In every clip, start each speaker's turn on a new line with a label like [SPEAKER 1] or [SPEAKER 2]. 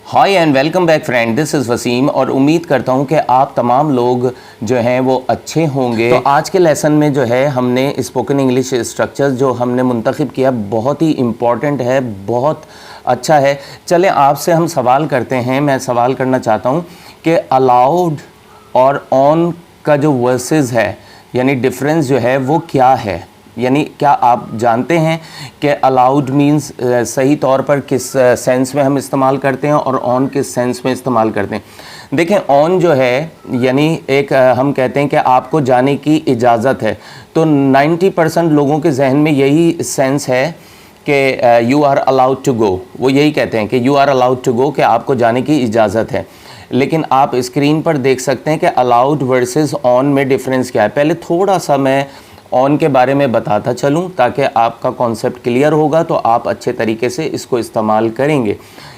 [SPEAKER 1] Hi and welcome back friend, this is Wasim और उम्मीद करता हूँ कि आप तमाम लोग जो हैं वो अच्छे होंगे। तो आज के लेसन में जो है हमने स्पोकन इंग्लिश स्ट्रक्चर्स जो हमने मुंतखब किया बहुत ही इम्पॉर्टेंट है, बहुत अच्छा है। चलें आपसे हम सवाल करते हैं। मैं सवाल करना चाहता हूँ कि अलाउड और ऑन का जो वर्सेस है यानी डिफरेंस जो है वो क्या है। यानी क्या आप जानते हैं कि अलाउड मींस सही तौर पर किस सेंस में हम इस्तेमाल करते हैं और ऑन किस सेंस में इस्तेमाल करते हैं। देखें, ऑन जो है यानी एक हम कहते हैं कि आपको जाने की इजाज़त है, तो 90% लोगों के जहन में यही सेंस है कि you are allowed to go. वो यही कहते हैं कि you are allowed to go, कि आपको जाने की इजाज़त है। लेकिन आप स्क्रीन पर देख सकते हैं कि अलाउड वर्सेस ऑन में डिफरेंस क्या है। पहले थोड़ा सा मैं ऑन के बारे में बताता चलूं ताकि आपका कॉन्सेप्ट क्लियर होगा, तो आप अच्छे तरीके से इसको इस्तेमाल करेंगे।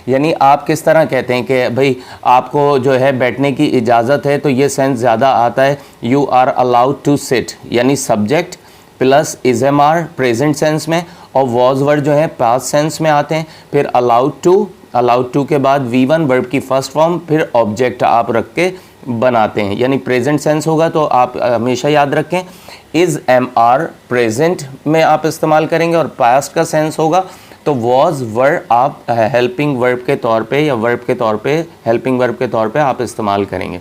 [SPEAKER 1] यानी आप किस तरह कहते हैं कि भाई आपको जो है बैठने की इजाज़त है, तो ये सेंस ज़्यादा आता है you are allowed to sit, यानी subject plus is am are present sense में, और वॉज वर्ड जो है पास्ट सेंस में आते हैं। फिर अलाउड टू के बाद V1 वर्ब की फर्स्ट फॉर्म, फिर ऑब्जेक्ट आप रख के बनाते हैं, यानी प्रेजेंट सेंस होगा तो आप हमेशा याद रखें इज़ एम आर प्रेजेंट में आप इस्तेमाल करेंगे, और पास्ट का सेंस होगा तो वॉज वर आप हेल्पिंग वर्ब के तौर पे या वर्ब के तौर पे हेल्पिंग वर्ब के तौर पे आप इस्तेमाल करेंगे।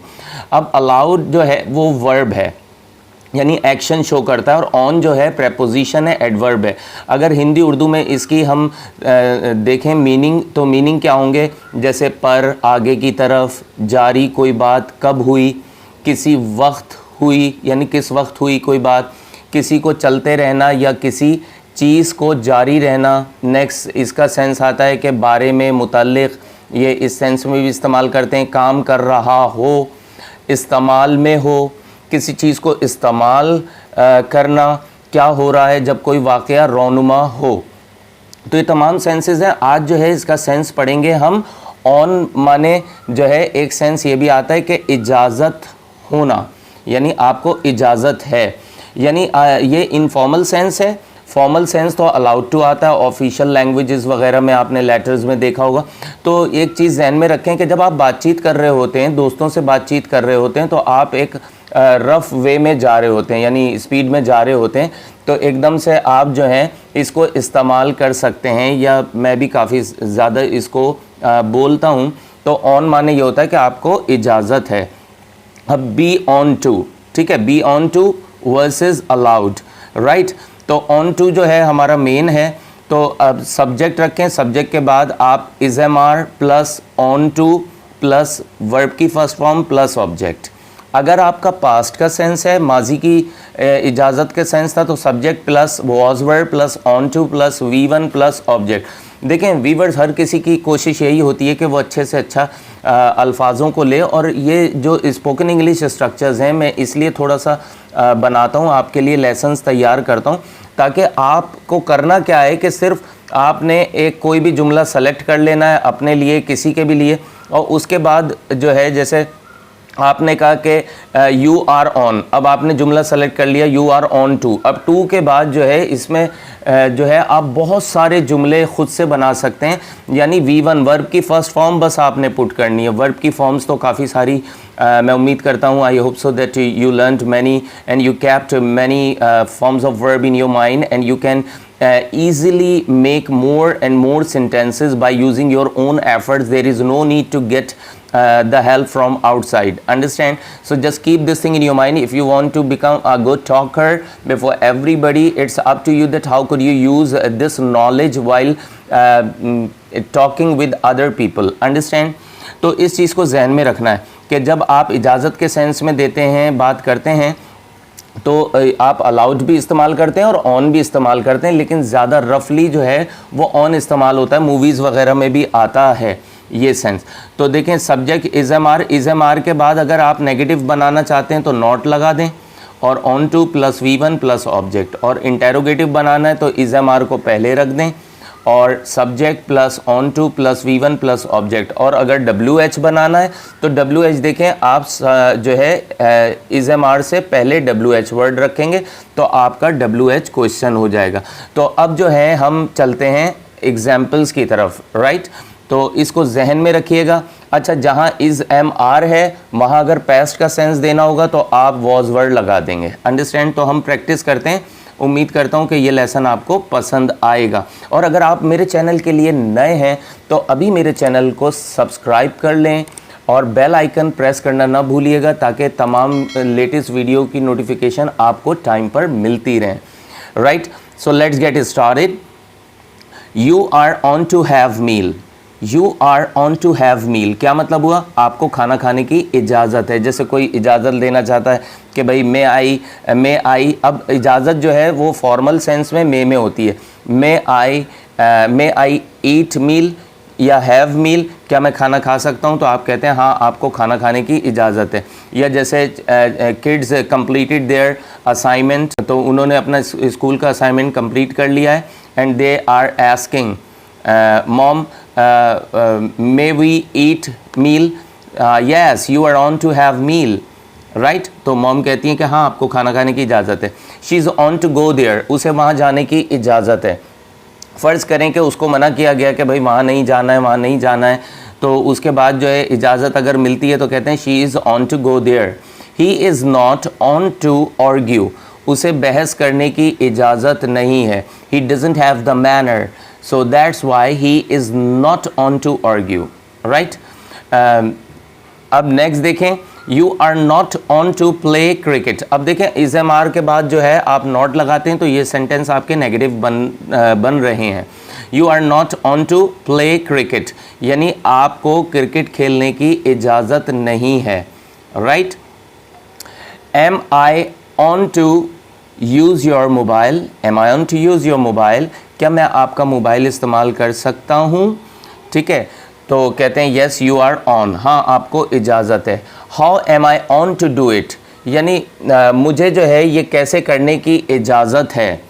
[SPEAKER 1] अब अलाउड जो है वो वर्ब है यानी एक्शन शो करता है, और ऑन जो है प्रेपोजिशन है, एडवर्ब है। अगर हिंदी उर्दू में इसकी हम देखें मीनिंग, तो मीनिंग क्या होंगे, जैसे पर, आगे की तरफ, जारी कोई बात कब हुई, किसी वक्त हुई यानी किस वक्त हुई कोई बात, किसी को चलते रहना या किसी चीज़ को जारी रहना। नेक्स्ट इसका सेंस आता है कि बारे में, मुताल्लिक़, ये इस सेंस में भी इस्तेमाल करते हैं। काम कर रहा हो, इस्तेमाल में हो, किसी चीज़ को इस्तेमाल करना, क्या हो रहा है जब कोई वाक़या रोनुमा हो। तो ये तमाम सेंसेस हैं। आज जो है इसका सेंस पढ़ेंगे हम। ऑन माने जो है एक सेंस ये भी आता है कि इजाज़त होना, यानी आपको इजाज़त है, यानी ये इनफॉर्मल सेंस है। फॉर्मल सेंस तो अलाउड टू आता है, ऑफिशियल लैंग्वेजेस वगैरह में आपने लेटर्स में देखा होगा। तो एक चीज़ ध्यान में रखें कि जब आप बातचीत कर रहे होते हैं, दोस्तों से बातचीत कर रहे होते हैं, तो आप एक रफ़ वे में जा रहे होते हैं यानी स्पीड में जा रहे होते हैं, तो एकदम से आप जो हैं इसको इस्तेमाल कर सकते हैं, या मैं भी काफ़ी ज़्यादा इसको बोलता हूँ। तो ऑन माने ये होता है कि आपको इजाज़त है। अब बी ऑन टू, ठीक है, B on to versus allowed, right. तो ऑन टू जो है हमारा मेन है, तो अब सब्जेक्ट रखें, सब्जेक्ट के बाद आप is am are plus on to plus verb की फर्स्ट फॉर्म प्लस ऑब्जेक्ट। अगर आपका पास्ट का सेंस है, माजी की इजाज़त के सेंस था, तो subject plus was verb plus on to plus V1 plus object. देखें, वीवर्स हर किसी की कोशिश यही होती है कि वो अच्छे से अच्छा अल्फाजों को ले, और ये जो स्पोकन इंग्लिश स्ट्रक्चर्स हैं मैं इसलिए थोड़ा सा बनाता हूँ, आपके लिए लेसन्स तैयार करता हूँ, ताकि आपको करना क्या है कि सिर्फ आपने एक कोई भी जुमला सेलेक्ट कर लेना है अपने लिए, किसी के भी लिए, और उसके बाद जो है जैसे आपने कहा कि यू आर ऑन, अब आपने जुमला सेलेक्ट कर लिया यू आर ऑन टू। अब टू के बाद जो है इसमें जो है आप बहुत सारे जुमले खुद से बना सकते हैं, यानी V1 वर्ब की फर्स्ट फॉर्म बस आपने पुट करनी है। वर्ब की फॉर्म्स तो काफ़ी सारी मैं उम्मीद करता हूँ, I hope so that you learned many and you kept many forms of verb in your mind, and you can easily make more and more sentences by using your own efforts. There is no need to get the help from outside, understand? So just keep this thing in your mind. If you want to become a good talker before everybody, it's up to you that how could you use this knowledge while talking with other people, understand? तो इस चीज़ को जहन में रखना है कि जब आप इजाज़त के सेंस में देते हैं, बात करते हैं, तो आप अलाउड भी इस्तेमाल करते हैं और ऑन भी इस्तेमाल करते हैं, लेकिन ज़्यादा रफली जो है वो ऑन इस्तेमाल होता है। मूवीज़ वगैरह में भी आता है ये सेंस। तो देखें, सब्जेक्ट इज़ एम आर के बाद अगर आप नेगेटिव बनाना चाहते हैं तो नॉट लगा दें, और on to plus V1 plus object. और इंटेरोगेटिव बनाना है तो इज़ एम आर को पहले रख दें, और subject plus on to plus V1 plus object. और अगर WH बनाना है तो WH देखें आप जो है इज़ एम आर से पहले WH वर्ड रखेंगे तो आपका WH क्वेश्चन हो जाएगा। तो अब जो है हम चलते हैं एग्जाम्पल्स की तरफ, राइट। तो इसको जहन में रखिएगा। अच्छा, जहाँ इज़ एम आर है वहाँ अगर पास्ट का सेंस देना होगा तो आप वॉज वर्ड लगा देंगे। अंडरस्टैंड? तो हम प्रैक्टिस करते हैं। उम्मीद करता हूँ कि ये लेसन आपको पसंद आएगा। और अगर आप मेरे चैनल के लिए नए हैं तो अभी मेरे चैनल को सब्सक्राइब कर लें और बेल आइकन प्रेस करना ना भूलिएगा, ताकि तमाम लेटेस्ट वीडियो की नोटिफिकेशन आपको टाइम पर मिलती रहें। Right, so let's get started. You are on to have meal. You are on to have meal क्या मतलब हुआ? आपको खाना खाने की इजाज़त है। जैसे कोई इजाज़त लेना चाहता है कि भाई मे आई। अब इजाज़त जो है वो फॉर्मल सेंस में में होती है। मे आई ईट मील या हैव मील, क्या मैं खाना खा सकता हूँ? तो आप कहते हैं हाँ, आपको खाना खाने की इजाज़त है। या जैसे किड्स कंप्लीटेड देयर असाइनमेंट, तो उन्होंने अपना स्कूल का असाइनमेंट कंप्लीट कर लिया है and they are asking mom may we eat meal? Yes, you are on to have meal, right? तो मॉम कहती हैं कि हाँ, आपको खाना खाने की इजाज़त है। She is on to go there, उसे वहाँ जाने की इजाज़त है। फ़र्ज़ करें कि उसको मना किया गया कि भाई वहाँ नहीं जाना है, वहाँ नहीं जाना है, तो उसके बाद जो है इजाज़त अगर मिलती है तो कहते हैं she is on to go there. He is not on to argue, उसे बहस करने की इजाज़त नहीं है। He doesn't have the manner, so that's why he is not on to argue, right? अब नेक्स्ट देखें, you are not on to play cricket। अब देखें is am are के बाद जो है आप not लगाते हैं तो ये सेंटेंस आपके नेगेटिव बन रहे हैं। You are not on to play cricket, यानी आपको क्रिकेट खेलने की इजाज़त नहीं है, right? Am I on to use your mobile? Am I on to use your mobile? क्या मैं आपका मोबाइल इस्तेमाल कर सकता हूँ? ठीक है, तो कहते हैं येस यू आर ऑन, हाँ आपको इजाज़त है। How am I on to do it, यानी मुझे जो है ये कैसे करने की इजाज़त है,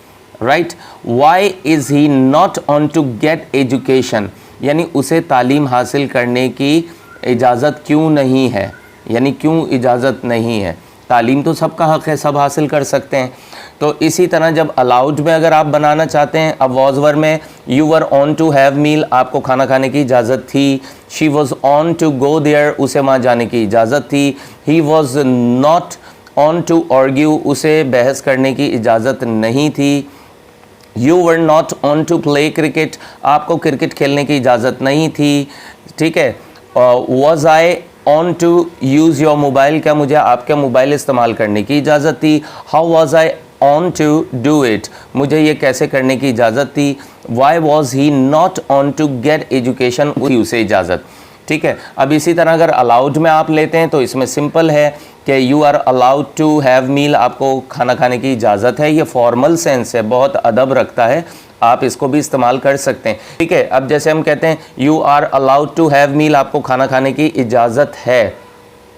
[SPEAKER 1] right? Why is he not on to get education, यानी उसे तालीम हासिल करने की इजाज़त क्यों नहीं है, यानी क्यों इजाज़त नहीं है? तालीम तो सबका हक़ है, सब हासिल कर सकते हैं। तो इसी तरह जब अलाउड में अगर आप बनाना चाहते हैं, अब वॉज वर में you were on to have meal, आपको खाना खाने की इजाज़त थी। She was on to go there, उसे वहाँ जाने की इजाज़त थी। He was not on to argue, उसे बहस करने की इजाज़त नहीं थी। You were not on to play cricket, आपको क्रिकेट खेलने की इजाज़त नहीं थी। ठीक है, was I on to use your mobile, क्या मुझे आपके मोबाइल इस्तेमाल करने की इजाज़त थी। How was I on to do it, मुझे ये कैसे करने की इजाज़त थी। Why was he not on to get education, उसे इजाज़त। ठीक है, अब इसी तरह अगर अलाउड में आप लेते हैं तो इसमें सिंपल है कि you are allowed to have meal, आपको खाना खाने की इजाज़त है। ये फॉर्मल सेंस है, बहुत अदब रखता है, आप इसको भी इस्तेमाल कर सकते हैं। ठीक है, अब जैसे हम कहते हैं you are allowed to have meal, आपको खाना खाने की इजाज़त है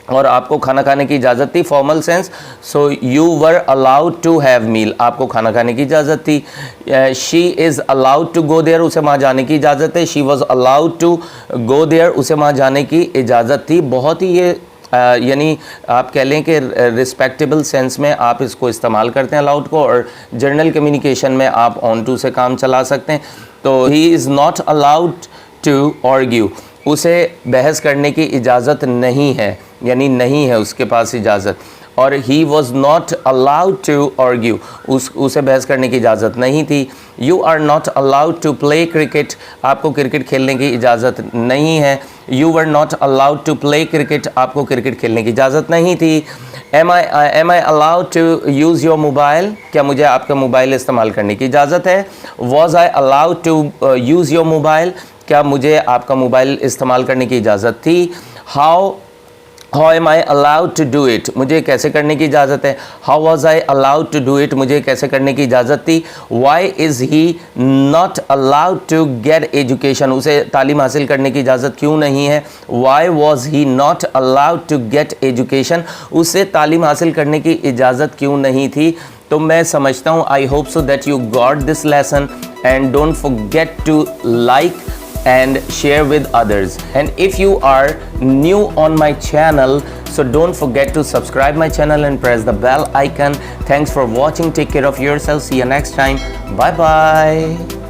[SPEAKER 1] और आपको खाना खाने की इजाज़त थी, formal sense. So you were allowed to have meal, आपको खाना खाने की इजाज़त थी। She is allowed to go there, उसे वहाँ जाने की इजाज़त है। She was allowed to go there, उसे वहाँ जाने की इजाज़त थी। बहुत ही ये यानी आप कह लें कि रिस्पेक्टेबल सेंस में आप इसको इस्तेमाल करते हैं अलाउड को, और जनरल कम्युनिकेशन में आप ऑन टू से काम चला सकते हैं। तो he is not allowed to argue, उसे बहस करने की इजाज़त नहीं है, यानी नहीं है उसके पास इजाज़त। और he was not allowed to argue, उसे बहस करने की इजाज़त नहीं थी। You are not allowed to play cricket, आपको क्रिकेट खेलने की इजाज़त नहीं है। You were not allowed to play cricket, आपको क्रिकेट खेलने की इजाज़त नहीं थी। Am I allowed to use your mobile, क्या मुझे आपका मोबाइल इस्तेमाल करने की इजाज़त है। Was I allowed to use your mobile, क्या मुझे आपका मोबाइल इस्तेमाल करने की इजाज़त थी। How am I allowed to do it, मुझे कैसे करने की इजाज़त है। How was I allowed to do it, मुझे कैसे करने की इजाज़त थी। Why is he not allowed to get education, उसे तालीम हासिल करने की इजाज़त क्यों नहीं है। Why was he not allowed to get education, उसे तालीम हासिल करने की इजाज़त क्यों नहीं थी। तो मैं समझता हूँ, I hope so that you got this lesson, and don't forget to like and share with others. And if you are new on my channel, so don't forget to subscribe my channel and press the bell icon. Thanks for watching. Take care of yourself. See you next time. Bye bye.